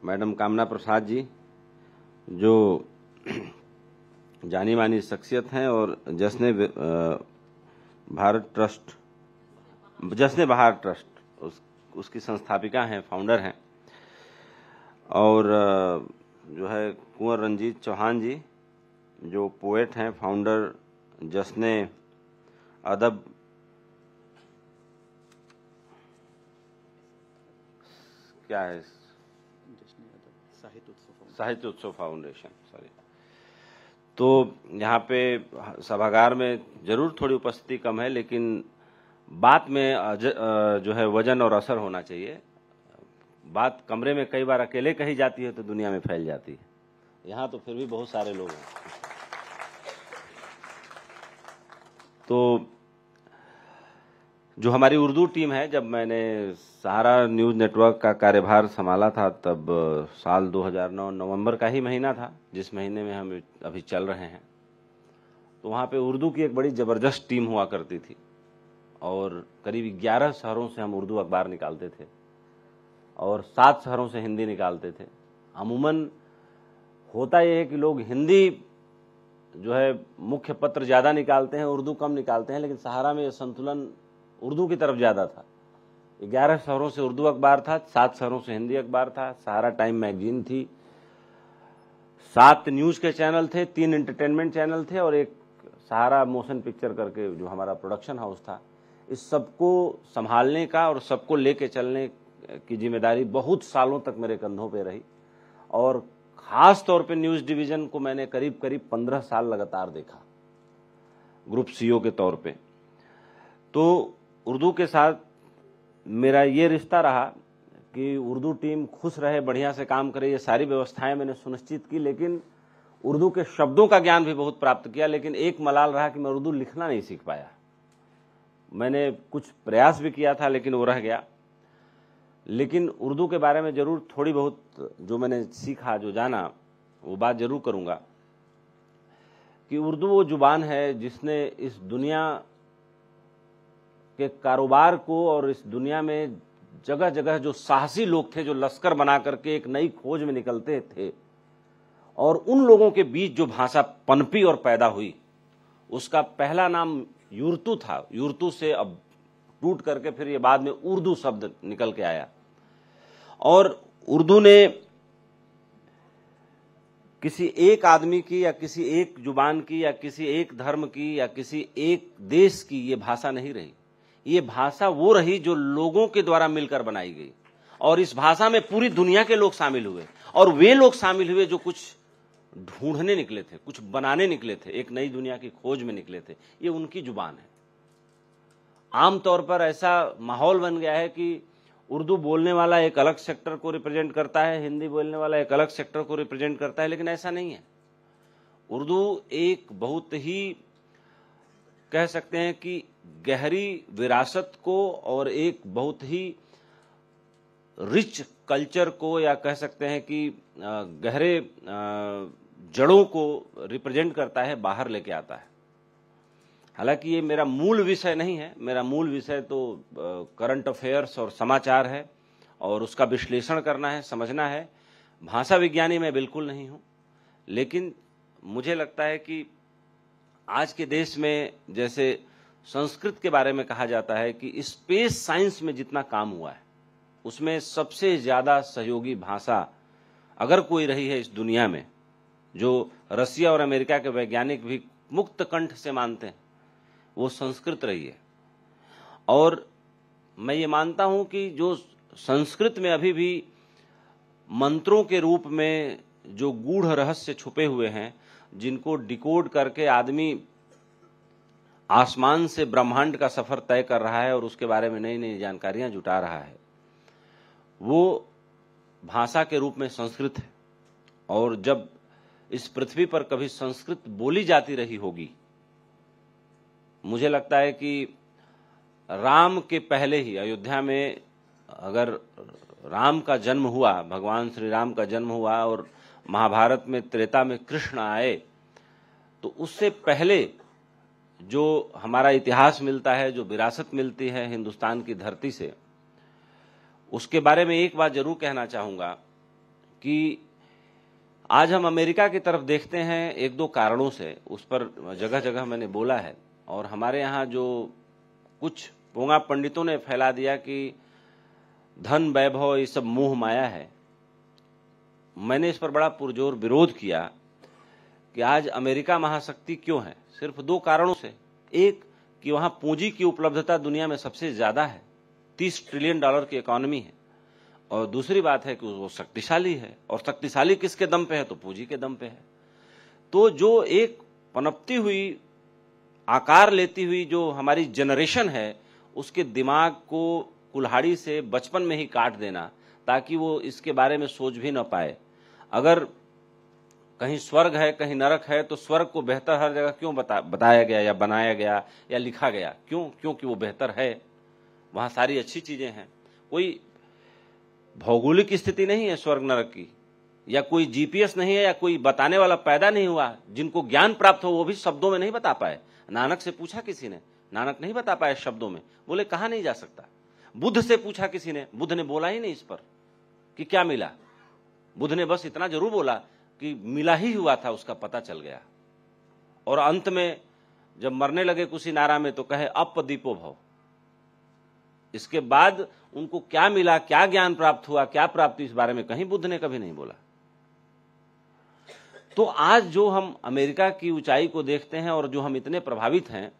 Madam कामना प्रसाद जी, जो जानी मानी शख्सियत हैं और जश्न बहार ट्रस्ट उसकी संस्थापिका हैं, फाउंडर हैं। और जो है कुंवर रंजीत चौहान जी, जो पोएट हैं, फाउंडर जश्न अदब क्या है, साहित्य उत्सव फाउंडेशन, सॉरी। तो यहाँ पे सभागार में जरूर थोड़ी उपस्थिति कम है, लेकिन बात में जो है वजन और असर होना चाहिए। बात कमरे में कई बार अकेले कही जाती है तो दुनिया में फैल जाती है। यहाँ तो फिर भी बहुत सारे लोग हैं। तो जो हमारी उर्दू टीम है, जब मैंने सहारा न्यूज़ नेटवर्क का कार्यभार संभाला था, तब साल 2009 नवंबर का ही महीना था, जिस महीने में हम अभी चल रहे हैं। तो वहाँ पे उर्दू की एक बड़ी ज़बरदस्त टीम हुआ करती थी और करीब 11 शहरों से हम उर्दू अखबार निकालते थे और 7 शहरों से हिंदी निकालते थे। अमूमन होता यह है कि लोग हिंदी जो है मुख्य पत्र ज़्यादा निकालते हैं, उर्दू कम निकालते हैं, लेकिन सहारा में संतुलन उर्दू की तरफ ज़्यादा था। 11 शहरों से उर्दू अखबार था, 7 शहरों से हिंदी अखबार था, सहारा टाइम मैगजीन थी, 7 न्यूज़ के चैनल थे, 3 एंटरटेनमेंट चैनल थे और एक सहारा मोशन पिक्चर करके जो हमारा प्रोडक्शन हाउस था। इस सबको संभालने का और सबको लेके चलने की जिम्मेदारी बहुत सालों तक मेरे कंधों पे रही और ख़ास तौर पे न्यूज़ डिवीज़न को मैंने करीब 15 साल लगातार देखा ग्रुप सीईओ के तौर पे। तो उर्दू के साथ मेरा ये रिश्ता रहा कि उर्दू टीम खुश रहे, बढ़िया से काम करे, ये सारी व्यवस्थाएं मैंने सुनिश्चित की। लेकिन उर्दू के शब्दों का ज्ञान भी बहुत प्राप्त किया, लेकिन एक मलाल रहा कि मैं उर्दू लिखना नहीं सीख पाया। मैंने कुछ प्रयास भी किया था, लेकिन वो रह गया। लेकिन उर्दू के बारे में जरूर थोड़ी बहुत जो मैंने सीखा, जो जाना, वो बात जरूर करूँगा कि उर्दू वो जुबान है जिसने इस दुनिया के कारोबार को और इस दुनिया में जगह जगह जो साहसी लोग थे, जो लश्कर बना करके एक नई खोज में निकलते थे, और उन लोगों के बीच जो भाषा पनपी और पैदा हुई, उसका पहला नाम युर्तू था। युर्तू से अब टूट करके फिर ये बाद में उर्दू शब्द निकल के आया। और उर्दू ने किसी एक आदमी की या किसी एक जुबान की या किसी एक धर्म की या किसी एक देश की ये भाषा नहीं रही। ये भाषा वो रही जो लोगों के द्वारा मिलकर बनाई गई, और इस भाषा में पूरी दुनिया के लोग शामिल हुए, और वे लोग शामिल हुए जो कुछ ढूंढने निकले थे, कुछ बनाने निकले थे, एक नई दुनिया की खोज में निकले थे। ये उनकी जुबान है। आमतौर पर ऐसा माहौल बन गया है कि उर्दू बोलने वाला एक अलग सेक्टर को रिप्रेजेंट करता है, हिंदी बोलने वाला एक अलग सेक्टर को रिप्रेजेंट करता है, लेकिन ऐसा नहीं है। उर्दू एक बहुत ही, कह सकते हैं कि गहरी विरासत को और एक बहुत ही रिच कल्चर को, या कह सकते हैं कि गहरे जड़ों को रिप्रेजेंट करता है, बाहर लेके आता है। हालांकि ये मेरा मूल विषय नहीं है। मेरा मूल विषय तो करंट अफेयर्स और समाचार है, और उसका विश्लेषण करना है, समझना है। भाषा विज्ञानी मैं बिल्कुल नहीं हूँ, लेकिन मुझे लगता है कि आज के देश में जैसे संस्कृत के बारे में कहा जाता है कि स्पेस साइंस में जितना काम हुआ है, उसमें सबसे ज़्यादा सहयोगी भाषा अगर कोई रही है इस दुनिया में, जो रसिया और अमेरिका के वैज्ञानिक भी मुक्त कंठ से मानते हैं, वो संस्कृत रही है। और मैं ये मानता हूं कि जो संस्कृत में अभी भी मंत्रों के रूप में जो गूढ़ रहस्य छुपे हुए हैं, जिनको डिकोड करके आदमी आसमान से ब्रह्मांड का सफर तय कर रहा है और उसके बारे में नई नई जानकारियां जुटा रहा है, वो भाषा के रूप में संस्कृत है। और जब इस पृथ्वी पर कभी संस्कृत बोली जाती रही होगी, मुझे लगता है कि राम के पहले ही अयोध्या में अगर राम का जन्म हुआ, भगवान श्री राम का जन्म हुआ और महाभारत में त्रेता में कृष्ण आए, तो उससे पहले जो हमारा इतिहास मिलता है, जो विरासत मिलती है हिंदुस्तान की धरती से, उसके बारे में एक बात जरूर कहना चाहूँगा कि आज हम अमेरिका की तरफ देखते हैं एक दो कारणों से, उस पर जगह जगह मैंने बोला है। और हमारे यहाँ जो कुछ पोंगा पंडितों ने फैला दिया कि धन वैभव ये सब मोह माया है, मैंने इस पर बड़ा पुरजोर विरोध किया कि आज अमेरिका महाशक्ति क्यों है। सिर्फ दो कारणों से। एक कि वहां पूंजी की उपलब्धता दुनिया में सबसे ज्यादा है, $30 ट्रिलियन की इकोनॉमी है। और दूसरी बात है कि वो शक्तिशाली है, और शक्तिशाली किसके दम पे है? तो पूंजी के दम पे है। तो जो एक पनपती हुई, आकार लेती हुई जो हमारी जनरेशन है, उसके दिमाग को कुल्हाड़ी से बचपन में ही काट देना, ताकि वो इसके बारे में सोच भी न पाए। अगर कहीं स्वर्ग है, कहीं नरक है, तो स्वर्ग को बेहतर हर जगह क्यों बताया गया या बनाया गया या लिखा गया? क्यों? क्योंकि वो बेहतर है, वहां सारी अच्छी चीजें हैं। कोई भौगोलिक स्थिति नहीं है स्वर्ग नरक की, या कोई जीपीएस नहीं है, या कोई बताने वाला पैदा नहीं हुआ। जिनको ज्ञान प्राप्त हो वो भी शब्दों में नहीं बता पाए। नानक से पूछा किसी ने, नानक नहीं बता पाए शब्दों में, बोले कहा नहीं जा सकता। बुद्ध से पूछा किसी ने, बुद्ध ने बोला ही नहीं इस पर कि क्या मिला। बुद्ध ने बस इतना जरूर बोला कि मिला ही हुआ था, उसका पता चल गया। और अंत में जब मरने लगे कुशीनारा में, तो कहे अप दीपो भव। इसके बाद उनको क्या मिला, क्या ज्ञान प्राप्त हुआ, क्या प्राप्ति, इस बारे में कहीं बुद्ध ने कभी नहीं बोला। तो आज जो हम अमेरिका की ऊंचाई को देखते हैं और जो हम इतने प्रभावित हैं,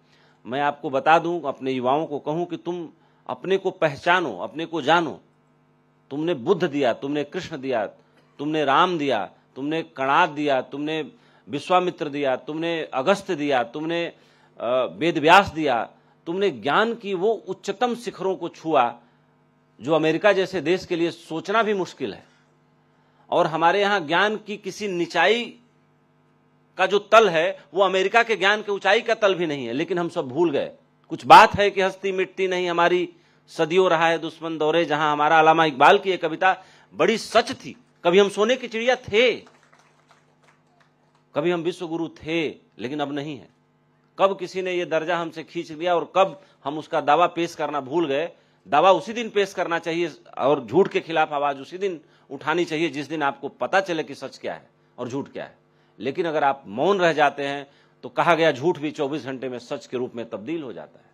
मैं आपको बता दूं, अपने युवाओं को कहूं कि तुम अपने को पहचानो, अपने को जानो। तुमने बुद्ध दिया, तुमने कृष्ण दिया, तुमने राम दिया, तुमने कणाद दिया, तुमने विश्वामित्र दिया, तुमने अगस्त्य दिया, तुमने वेदव्यास दिया। तुमने ज्ञान की वो उच्चतम शिखरों को छुआ जो अमेरिका जैसे देश के लिए सोचना भी मुश्किल है। और हमारे यहां ज्ञान की किसी निचाई का जो तल है वो अमेरिका के ज्ञान के ऊंचाई का तल भी नहीं है। लेकिन हम सब भूल गए। कुछ बात है कि हस्ती मिटती नहीं हमारी, सदियों रहा है दुश्मन दौरे जहां। हमारा अल्लामा इकबाल की एक कविता बड़ी सच थी। कभी हम सोने की चिड़िया थे, कभी हम विश्वगुरु थे, लेकिन अब नहीं है। कब किसी ने यह दर्जा हमसे खींच लिया और कब हम उसका दावा पेश करना भूल गए। दावा उसी दिन पेश करना चाहिए और झूठ के खिलाफ आवाज उसी दिन उठानी चाहिए जिस दिन आपको पता चले कि सच क्या है और झूठ क्या है। लेकिन अगर आप मौन रह जाते हैं तो कहा गया झूठ भी 24 घंटे में सच के रूप में तब्दील हो जाता है।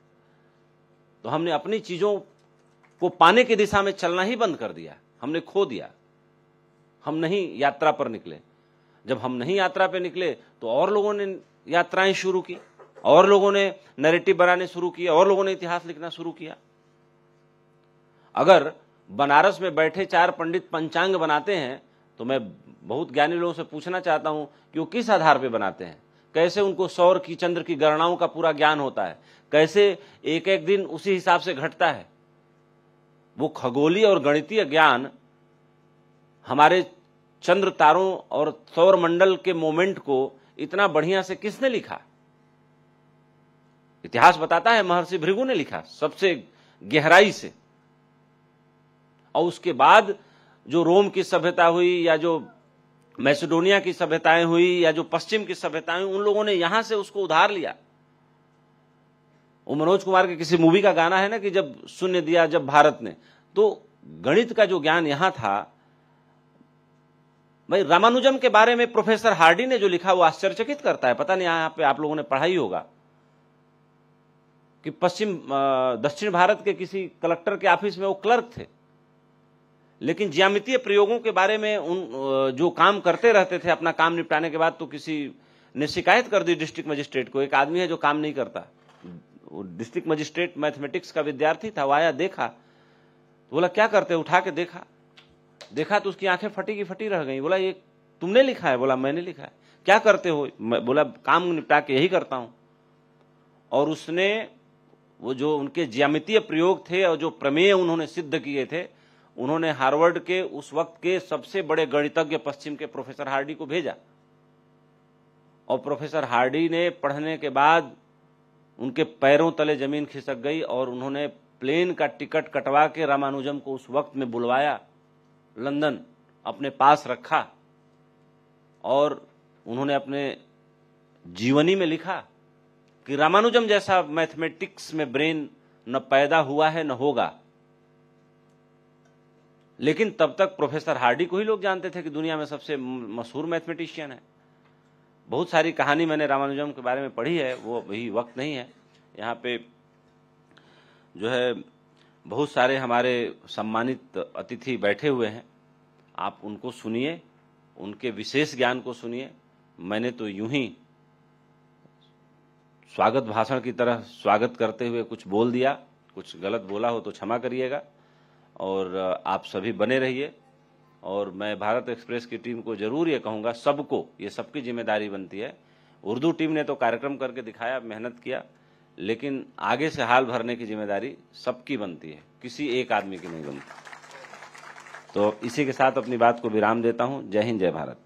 तो हमने अपनी चीजों को पाने की दिशा में चलना ही बंद कर दिया, हमने खो दिया। हम नहीं यात्रा पर निकले। जब हम नहीं यात्रा पर निकले तो और लोगों ने यात्राएं शुरू की, और लोगों ने नैरेटिव बनाने शुरू किए, और लोगों ने इतिहास लिखना शुरू किया। अगर बनारस में बैठे 4 पंडित पंचांग बनाते हैं तो मैं बहुत ज्ञानी लोगों से पूछना चाहता हूं कि वो किस आधार पर बनाते हैं, कैसे उनको सौर की चंद्र की गणनाओं का पूरा ज्ञान होता है, कैसे एक एक दिन उसी हिसाब से घटता है। वो खगोलीय और गणितीय ज्ञान हमारे चंद्र तारों और सौर मंडल के मोमेंट को इतना बढ़िया से किसने लिखा? इतिहास बताता है महर्षि भृगु ने लिखा सबसे गहराई से। और उसके बाद जो रोम की सभ्यता हुई, या जो मैसेडोनिया की सभ्यताएं हुई, या जो पश्चिम की सभ्यताएं, उन लोगों ने यहां से उसको उधार लिया। वो मनोज कुमार के किसी मूवी का गाना है ना कि जब शून्य दिया जब भारत ने, तो गणित का जो ज्ञान यहां था। भाई रामानुजम के बारे में प्रोफेसर हार्डी ने जो लिखा वो आश्चर्यचकित करता है। पता नहीं यहां पे आप लोगों ने पढ़ा ही होगा कि दक्षिण भारत के किसी कलेक्टर के ऑफिस में वो क्लर्क थे, लेकिन ज्यामितीय प्रयोगों के बारे में जो काम करते रहते थे अपना काम निपटाने के बाद, तो किसी ने शिकायत कर दी डिस्ट्रिक्ट मजिस्ट्रेट को। एक आदमी है जो काम नहीं करता, डिस्ट्रिक्ट मजिस्ट्रेट मैथमेटिक्स का विद्यार्थी था। वो आया, देखा, तो बोला क्या करते? उठा के देखा तो उसकी आंखें फटी की फटी रह गई। बोला ये तुमने लिखा है? बोला मैंने लिखा है। क्या करते हो? बोला काम निपटा के यही करता हूं। और उसने वो जो उनके ज्यामितीय प्रयोग थे और जो प्रमेय उन्होंने सिद्ध किए थे, उन्होंने हार्वर्ड के उस वक्त के सबसे बड़े गणितज्ञ पश्चिम के प्रोफेसर हार्डी को भेजा। और प्रोफेसर हार्डी ने पढ़ने के बाद उनके पैरों तले जमीन खिसक गई और उन्होंने प्लेन का टिकट कटवा के रामानुजम को उस वक्त में बुलवाया, लंदन अपने पास रखा, और उन्होंने अपने जीवनी में लिखा कि रामानुजम जैसा मैथमेटिक्स में ब्रेन न पैदा हुआ है न होगा, लेकिन तब तक प्रोफेसर हार्डी को ही लोग जानते थे कि दुनिया में सबसे मशहूर मैथमेटिशियन है। बहुत सारी कहानी मैंने रामानुजम के बारे में पढ़ी है, वो अभी वक्त नहीं है। यहाँ पे जो है बहुत सारे हमारे सम्मानित अतिथि बैठे हुए हैं, आप उनको सुनिए, उनके विशेष ज्ञान को सुनिए। मैंने तो यूं ही स्वागत भाषण की तरह स्वागत करते हुए कुछ बोल दिया, कुछ गलत बोला हो तो क्षमा करिएगा। और आप सभी बने रहिए। और मैं भारत एक्सप्रेस की टीम को जरूर ये कहूँगा, सबको, ये सबकी जिम्मेदारी बनती है। उर्दू टीम ने तो कार्यक्रम करके दिखाया, मेहनत किया, लेकिन आगे से हाल भरने की जिम्मेदारी सबकी बनती है, किसी एक आदमी की नहीं बनती। तो इसी के साथ अपनी बात को विराम देता हूँ। जय हिंद, जय भारत।